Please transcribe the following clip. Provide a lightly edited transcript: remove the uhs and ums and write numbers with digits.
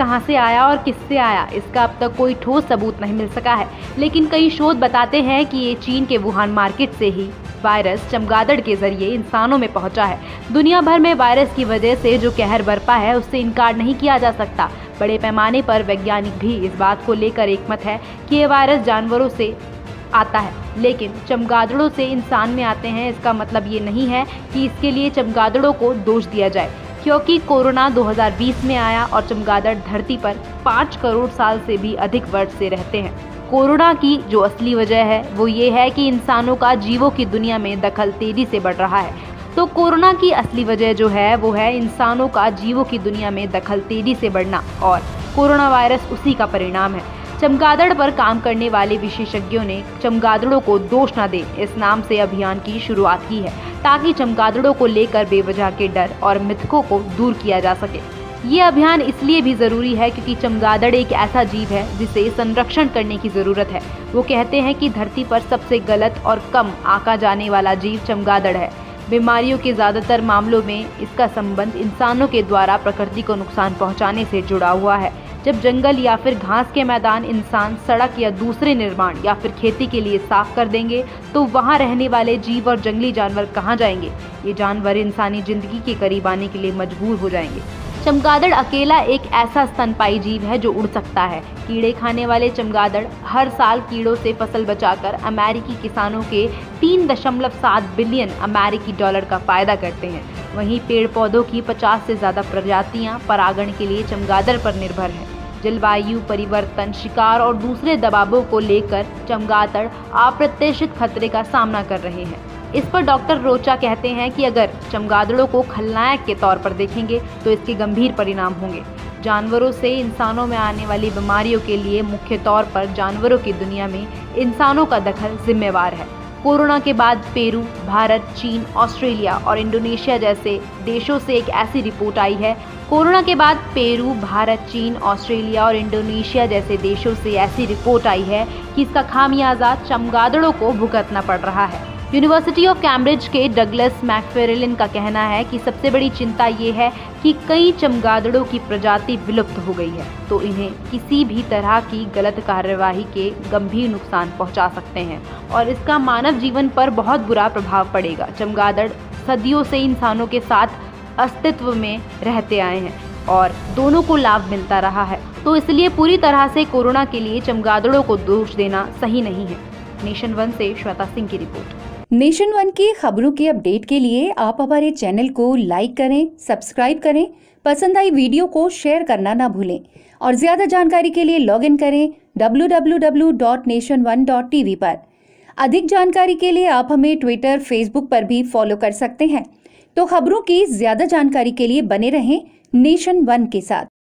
कहां से आया और किससे आया, इसका अब तक कोई ठोस सबूत नहीं मिल सका है। लेकिन कई शोध बताते हैं कि ये चीन के वुहान मार्केट से ही वायरस चमगादड़ के जरिए इंसानों में पहुंचा है। दुनिया भर में वायरस की वजह से जो कहर बरपा है उससे इनकार नहीं किया जा सकता। बड़े पैमाने पर वैज्ञानिक भी इस बात को लेकर एकमत है कि ये वायरस जानवरों से आता है, लेकिन चमगादड़ों से इंसान में आते हैं। इसका मतलब ये नहीं है कि इसके लिए चमगादड़ों को दोष दिया जाए, क्योंकि कोरोना 2020 में आया और चमगादड़ धरती पर 5 करोड़ साल से भी अधिक वर्ष से रहते हैं। कोरोना की जो असली वजह है वो ये है कि इंसानों का जीवों की दुनिया में दखल तेजी से बढ़ रहा है। तो कोरोना की असली वजह जो है वो है इंसानों का जीवों की दुनिया में दखल तेजी से बढ़ना, और कोरोना वायरस उसी का परिणाम है। चमगादड़ पर काम करने वाले विशेषज्ञों ने चमगादड़ों को दोष न दे इस नाम से अभियान की शुरुआत की है, ताकि चमगादड़ों को लेकर बेवजह के डर और मिथकों को दूर किया जा सके। ये अभियान इसलिए भी जरूरी है क्योंकि चमगादड़ एक ऐसा जीव है जिसे संरक्षण करने की जरूरत है। वो कहते हैं कि धरती पर सबसे गलत और कम आंका जाने वाला जीव चमगादड़ है। बीमारियों के ज्यादातर मामलों में इसका संबंध इंसानों के द्वारा प्रकृति को नुकसान पहुंचाने से जुड़ा हुआ है। जब जंगल या फिर घास के मैदान इंसान सड़क या दूसरे निर्माण या फिर खेती के लिए साफ कर देंगे तो वहां रहने वाले जीव और जंगली जानवर कहां जाएंगे? ये जानवर इंसानी जिंदगी के करीब आने के लिए मजबूर हो जाएंगे। चमगादड़ अकेला एक ऐसा स्तनपायी जीव है जो उड़ सकता है। कीड़े खाने वाले चमगादड़ हर साल कीड़ों से फसल बचाकर अमेरिकी किसानों के 3.7 बिलियन अमेरिकी डॉलर का फायदा करते हैं। वहीं पेड़ पौधों की 50 से ज्यादा प्रजातियां परागण के लिए चमगादड़ पर निर्भर हैं। जलवायु परिवर्तन, शिकार और दूसरे दबावों को लेकर चमगादड़ अप्रत्याशित खतरे का सामना कर रहे हैं। इस पर डॉक्टर रोचा कहते हैं कि अगर चमगादड़ों को खलनायक के तौर पर देखेंगे तो इसके गंभीर परिणाम होंगे। जानवरों से इंसानों में आने वाली बीमारियों के लिए मुख्य तौर पर जानवरों की दुनिया में इंसानों का दखल जिम्मेवार है। कोरोना के बाद पेरू, भारत, चीन, ऑस्ट्रेलिया और इंडोनेशिया जैसे देशों से एक ऐसी रिपोर्ट आई है। कोरोना के बाद पेरू, भारत, चीन, ऑस्ट्रेलिया और इंडोनेशिया जैसे देशों से ऐसी रिपोर्ट आई है कि इसका खामियाजा चमगादड़ों को भुगतना पड़ रहा है। यूनिवर्सिटी ऑफ कैम्ब्रिज के डगलस मैकफेरलिन का कहना है कि सबसे बड़ी चिंता ये है कि कई चमगादड़ों की प्रजाति विलुप्त हो गई है, तो इन्हें किसी भी तरह की गलत कार्यवाही के गंभीर नुकसान पहुंचा सकते हैं और इसका मानव जीवन पर बहुत बुरा प्रभाव पड़ेगा। चमगादड़ सदियों से इंसानों के साथ अस्तित्व में रहते आए हैं और दोनों को लाभ मिलता रहा है, तो इसलिए पूरी तरह से कोरोना के लिए चमगादड़ों को दोष देना सही नहीं है। नेशन वन से श्वेता सिंह की रिपोर्ट। नेशन वन की खबरों के अपडेट के लिए आप हमारे चैनल को लाइक करें, सब्सक्राइब करें, पसंद आई वीडियो को शेयर करना ना भूलें और ज्यादा जानकारी के लिए लॉग इन करें www.nation1.tv पर। अधिक जानकारी के लिए आप हमें ट्विटर, फेसबुक पर भी फॉलो कर सकते हैं। तो खबरों की ज्यादा जानकारी के लिए बने रहें नेशन वन के साथ।